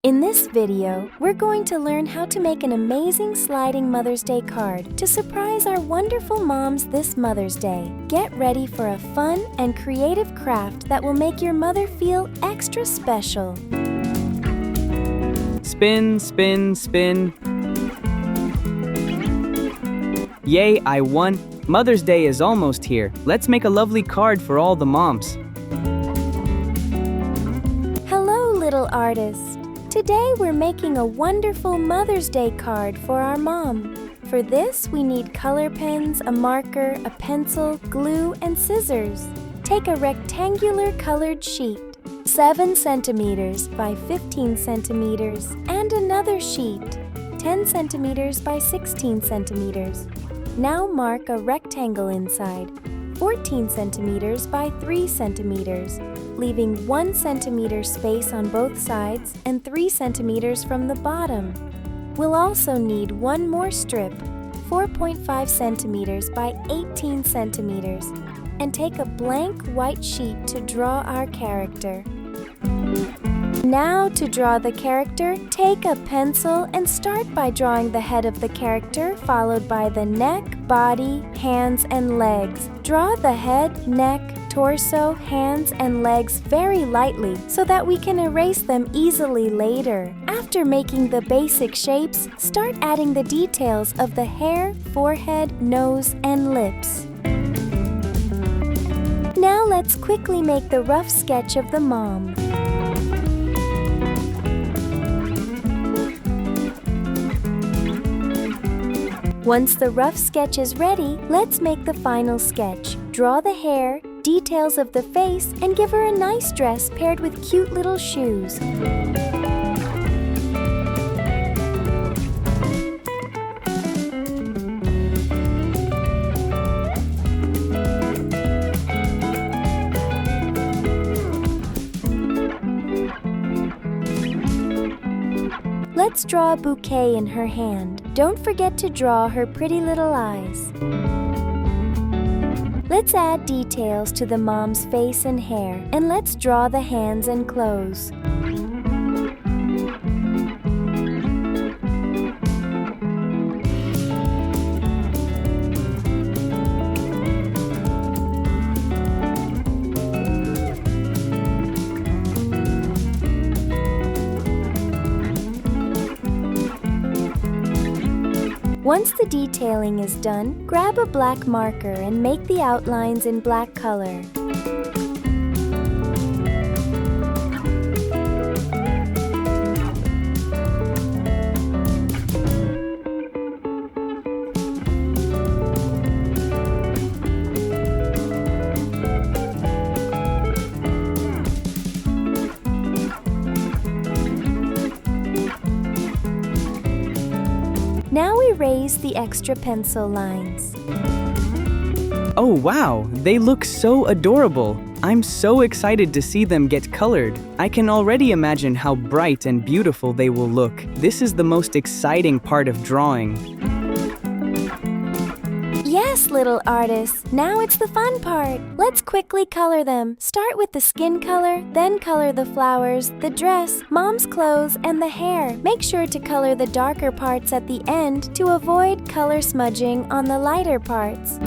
In this video, we're going to learn how to make an amazing sliding Mother's Day card to surprise our wonderful moms this Mother's Day. Get ready for a fun and creative craft that will make your mother feel extra special. Spin, spin, spin. Yay, I won! Mother's Day is almost here. Let's make a lovely card for all the moms. Hello, little artist. Today we're making a wonderful Mother's Day card for our mom. For this, we need color pens, a marker, a pencil, glue, and scissors. Take a rectangular colored sheet, 7 centimeters by 15 centimeters, and another sheet, 10 centimeters by 16 centimeters. Now mark a rectangle inside, 14 centimeters by 3 centimeters, leaving 1 centimeter space on both sides and 3 centimeters from the bottom. We'll also need one more strip, 4.5 centimeters by 18 centimeters, and take a blank white sheet to draw our character. Now to draw the character, take a pencil and start by drawing the head of the character, followed by the neck, body, hands, and legs. Draw the head, neck, torso, hands, and legs very lightly so that we can erase them easily later. After making the basic shapes, start adding the details of the hair, forehead, nose, and lips. Now let's quickly make the rough sketch of the mom. Once the rough sketch is ready, let's make the final sketch. Draw the hair, details of the face, and give her a nice dress paired with cute little shoes. Let's draw a bouquet in her hand. Don't forget to draw her pretty little eyes. Let's add details to the mom's face and hair, and let's draw the hands and clothes. Once the detailing is done, grab a black marker and make the outlines in black color. Now erase the extra pencil lines. Oh wow, they look so adorable! I'm so excited to see them get colored. I can already imagine how bright and beautiful they will look. This is the most exciting part of drawing. Yes, little artists, now it's the fun part. Let's quickly color them. Start with the skin color, then color the flowers, the dress, mom's clothes, and the hair. Make sure to color the darker parts at the end to avoid color smudging on the lighter parts.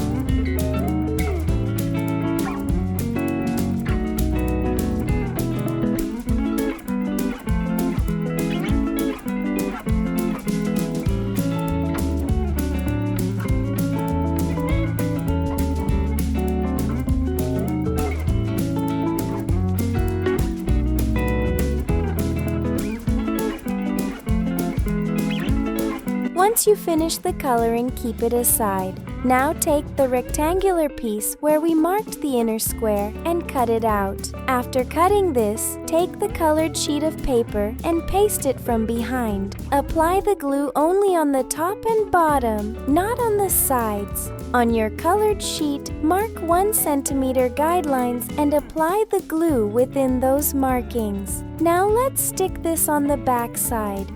Once you finish the coloring, keep it aside. Now take the rectangular piece where we marked the inner square and cut it out. After cutting this, take the colored sheet of paper and paste it from behind. Apply the glue only on the top and bottom, not on the sides. On your colored sheet, mark 1 centimeter guidelines and apply the glue within those markings. Now let's stick this on the back side.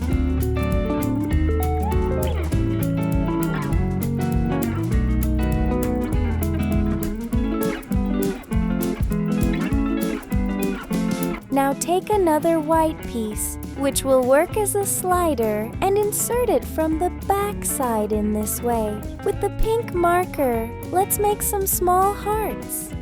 Now take another white piece, which will work as a slider, and insert it from the back side in this way. With the pink marker, let's make some small hearts.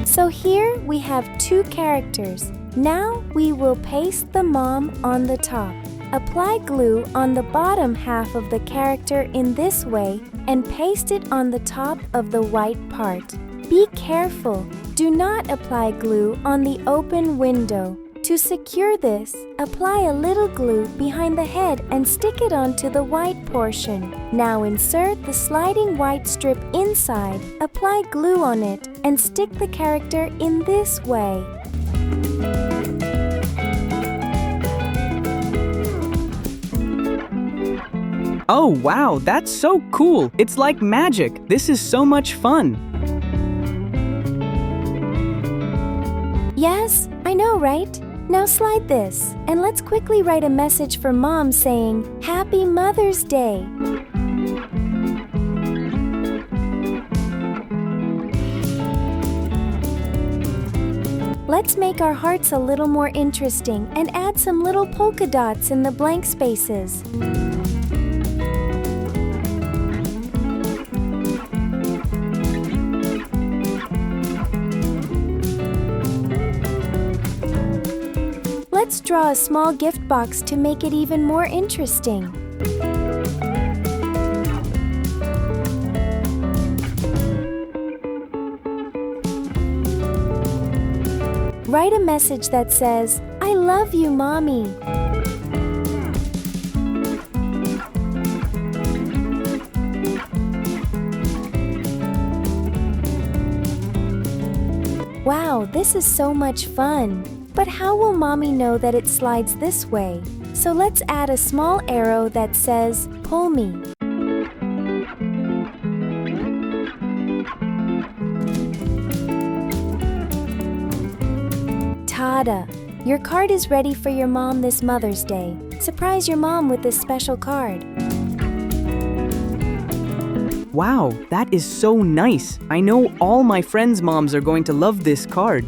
So here we have two characters. Now we will paste the mom on the top. Apply glue on the bottom half of the character in this way and paste it on the top of the white part. Be careful, do not apply glue on the open window. To secure this, apply a little glue behind the head and stick it onto the white portion. Now insert the sliding white strip inside, apply glue on it, and stick the character in this way. Oh wow, that's so cool! It's like magic! This is so much fun! Yes, I know, right? Now slide this, and let's quickly write a message for Mom saying, Happy Mother's Day! Let's make our hearts a little more interesting and add some little polka dots in the blank spaces. Let's draw a small gift box to make it even more interesting. Write a message that says, I love you, Mommy. Wow, this is so much fun. But how will Mommy know that it slides this way? So let's add a small arrow that says, Pull me. Ta-da! Your card is ready for your mom this Mother's Day. Surprise your mom with this special card. Wow, that is so nice! I know all my friends' moms are going to love this card.